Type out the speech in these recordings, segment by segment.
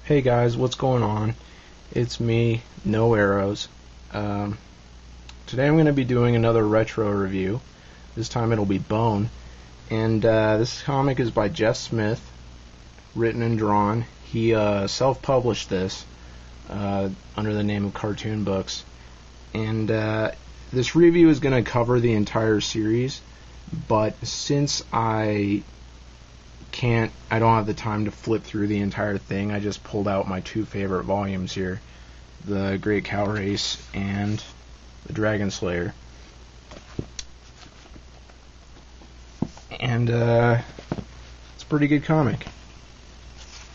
Hey guys, what's going on? It's me, No Arrows. Um, Today I'm going to be doing another retro review. This time it'll be Bone. And this comic is by Jeff Smith, written and drawn. He self-published this under the name of Cartoon Books. And this review is going to cover the entire series, but since I don't have the time to flip through the entire thing, I just pulled out my two favorite volumes here, the Great Cow Race and the Dragon Slayer. And it's a pretty good comic.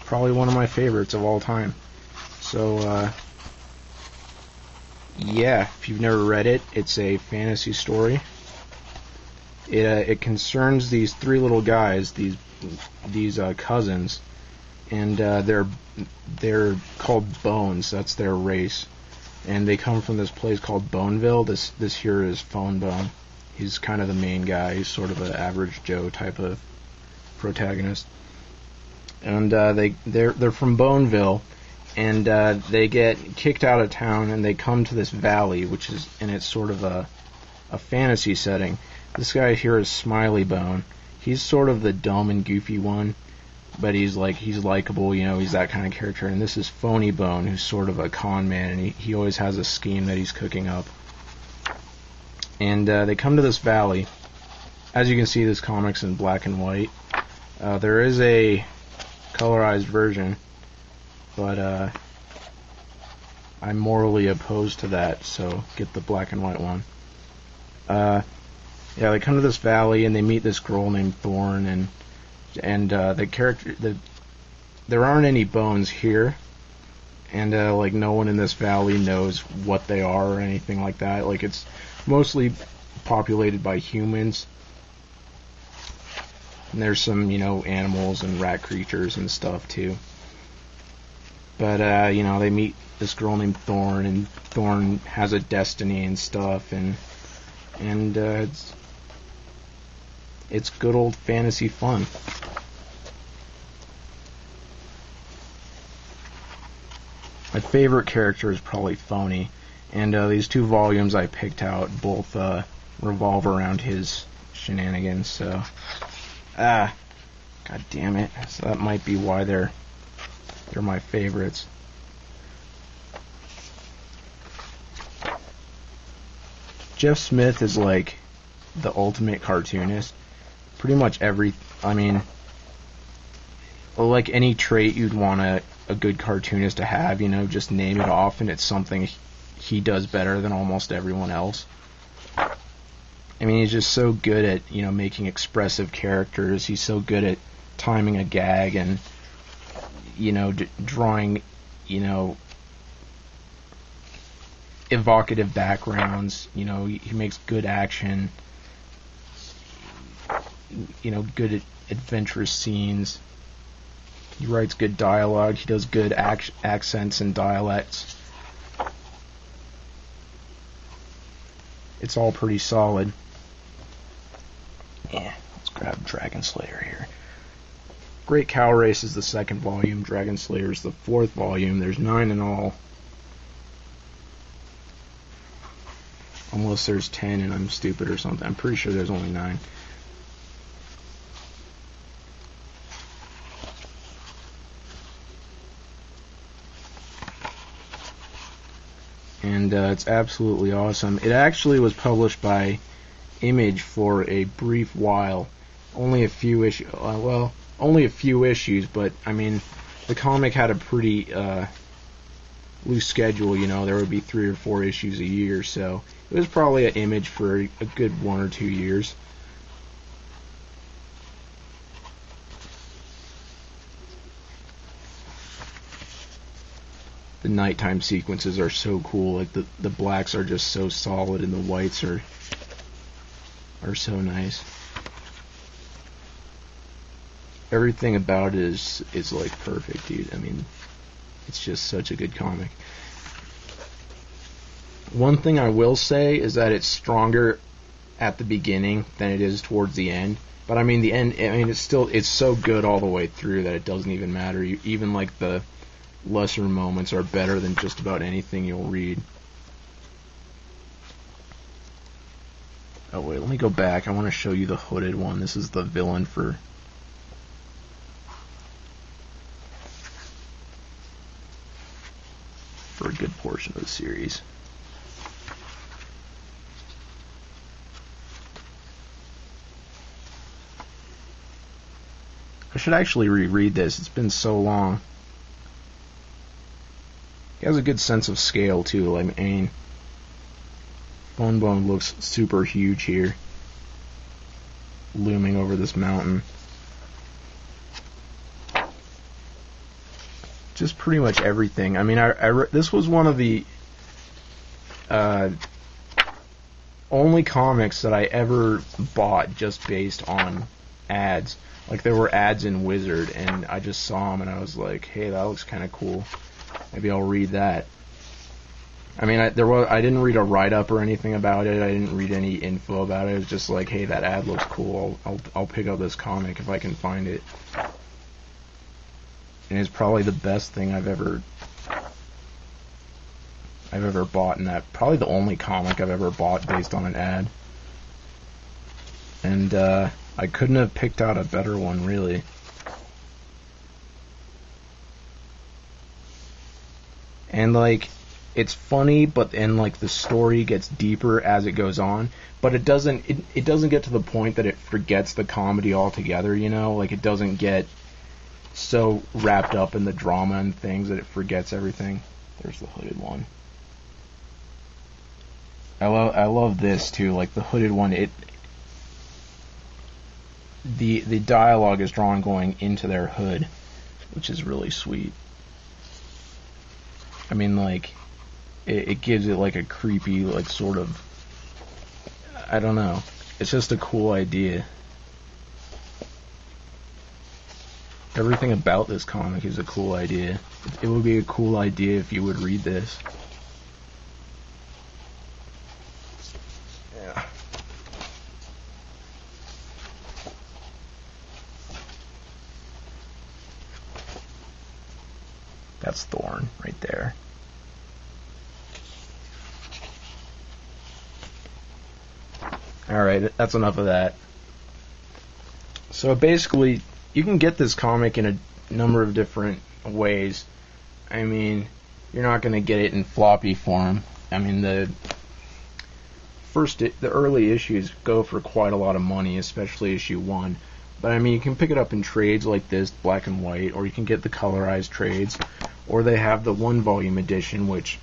Probably one of my favorites of all time. So yeah, if you've never read it, it's a fantasy story. It concerns these three little guys, these cousins, and they're called Bones. That's their race, and they come from this place called Boneville. This here is Phone Bone. He's kind of the main guy. He's sort of an average Joe type of protagonist, and they're from Boneville, and they get kicked out of town, and they come to this valley, and it's sort of a fantasy setting. This guy here is Smiley Bone. He's sort of the dumb and goofy one, but he's likable, he's that kind of character. And this is Phony Bone, who's sort of a con man, and he always has a scheme that he's cooking up. And they come to this valley. As you can see, this comic's in black and white. There is a colorized version, but I'm morally opposed to that, so get the black and white one. Yeah, they come to this valley and they meet this girl named Thorn, and there aren't any bones here, and no one in this valley knows what they are or anything like that. It's mostly populated by humans, and there's some animals and rat creatures and stuff too. But they meet this girl named Thorn, and Thorn has a destiny and stuff, and it's good old fantasy fun. My favorite character is probably Phony, and these two volumes I picked out both revolve around his shenanigans, so god damn it. So that might be why they're my favorites. Jeff Smith is like the ultimate cartoonist. Pretty much like any trait you'd want a good cartoonist to have, just name it off, and it's something he does better than almost everyone else. He's just so good at, making expressive characters. He's so good at timing a gag and, drawing, evocative backgrounds. He makes good action, good adventurous scenes. He writes good dialogue. He does good accents and dialects. It's all pretty solid. Yeah, let's grab Dragon Slayer here. Great Cow Race is the second volume. Dragon Slayer is the fourth volume. There's 9 in all. Unless there's 10 and I'm stupid or something. I'm pretty sure there's only 9. And it's absolutely awesome. It actually was published by Image for a brief while. Only a few issues. Only a few issues, but the comic had a pretty loose schedule. There would be 3 or 4 issues a year, so it was probably at Image for a good 1 or 2 years. The nighttime sequences are so cool. The blacks are just so solid, and the whites are so nice. Everything about it is like perfect, dude. It's just such a good comic. One thing I will say is that it's stronger at the beginning than it is towards the end. But the end. It's so good all the way through that it doesn't even matter. Even like the lesser moments are better than just about anything you'll read. Oh wait, let me go back. I want to show you the hooded one. This is the villain for a good portion of the series. I should actually reread this. It's been so long. He has a good sense of scale too. I mean, Bone Bone looks super huge here, looming over this mountain. Just pretty much everything. I mean, this was one of the only comics that I ever bought just based on ads. Like, there were ads in Wizard, and I just saw them, and I was like, hey, that looks kind of cool. Maybe I'll read that. I mean, I didn't read a write-up or anything about it. I didn't read any info about it. It was just like, hey, that ad looks cool. I'll pick up this comic if I can find it. And it's probably the best thing I've ever bought in that. Probably the only comic I've ever bought based on an ad. And I couldn't have picked out a better one, really. And like, it's funny, but then like the story gets deeper as it goes on. But it doesn't get to the point that it forgets the comedy altogether. You know, like it doesn't get so wrapped up in the drama and things that it forgets everything. There's the hooded one. I love this too. Like the hooded one, the dialogue is drawn going into their hood, which is really sweet. I mean, like, it gives it like a creepy, like sort of, I don't know. It's just a cool idea. Everything about this comic is a cool idea. It would be a cool idea if you would read this. Yeah. That's Thorn right there. Alright, that's enough of that. So basically, you can get this comic in a number of different ways. I mean, you're not going to get it in floppy form. I mean, the early issues go for quite a lot of money, especially issue 1. But I mean, you can pick it up in trades like this, black and white, or you can get the colorized trades, or they have the 1-volume edition, which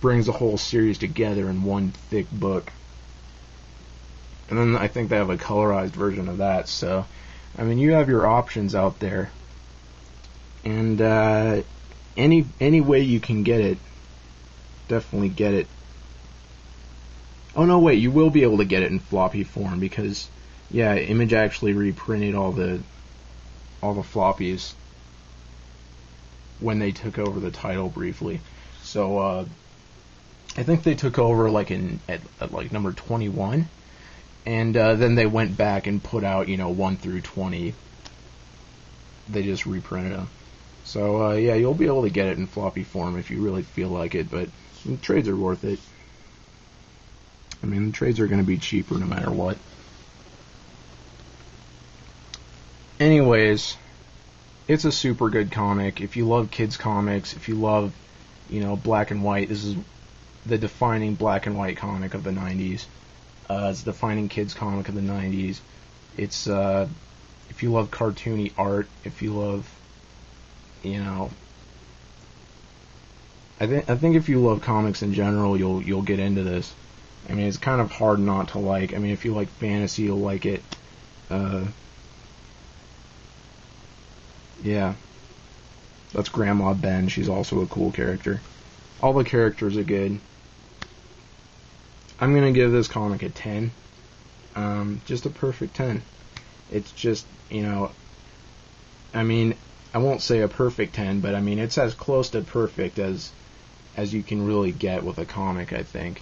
brings the whole series together in one thick book. And then I think they have a colorized version of that. So, I mean, you have your options out there, and any way you can get it, definitely get it. Oh no, wait, you will be able to get it in floppy form because, yeah, Image actually reprinted all the floppies when they took over the title briefly. So I think they took over like at like number 21. And then they went back and put out, 1 through 20. They just reprinted them. So, yeah, you'll be able to get it in floppy form if you really feel like it, but the trades are worth it. I mean, the trades are going to be cheaper no matter what. Anyways, it's a super good comic. If you love kids' comics, if you love, black and white, this is the defining black and white comic of the 90s. It's the defining kids comic of the 90s. It's, if you love cartoony art, if you love, I think if you love comics in general, you'll get into this. I mean, it's kind of hard not to like. I mean, if you like fantasy, you'll like it. Yeah. That's Grandma Ben. She's also a cool character. All the characters are good. I'm going to give this comic a 10. Just a perfect 10. It's just, I mean, I won't say a perfect 10, but I mean, it's as close to perfect as you can really get with a comic, I think.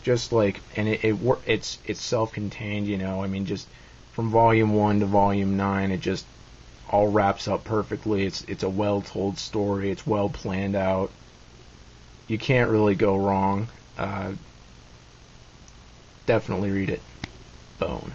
Just like, and it's self-contained, I mean, just from volume 1 to volume 9, it just all wraps up perfectly. It's a well told story. It's well planned out. You can't really go wrong. Definitely read it. Bone.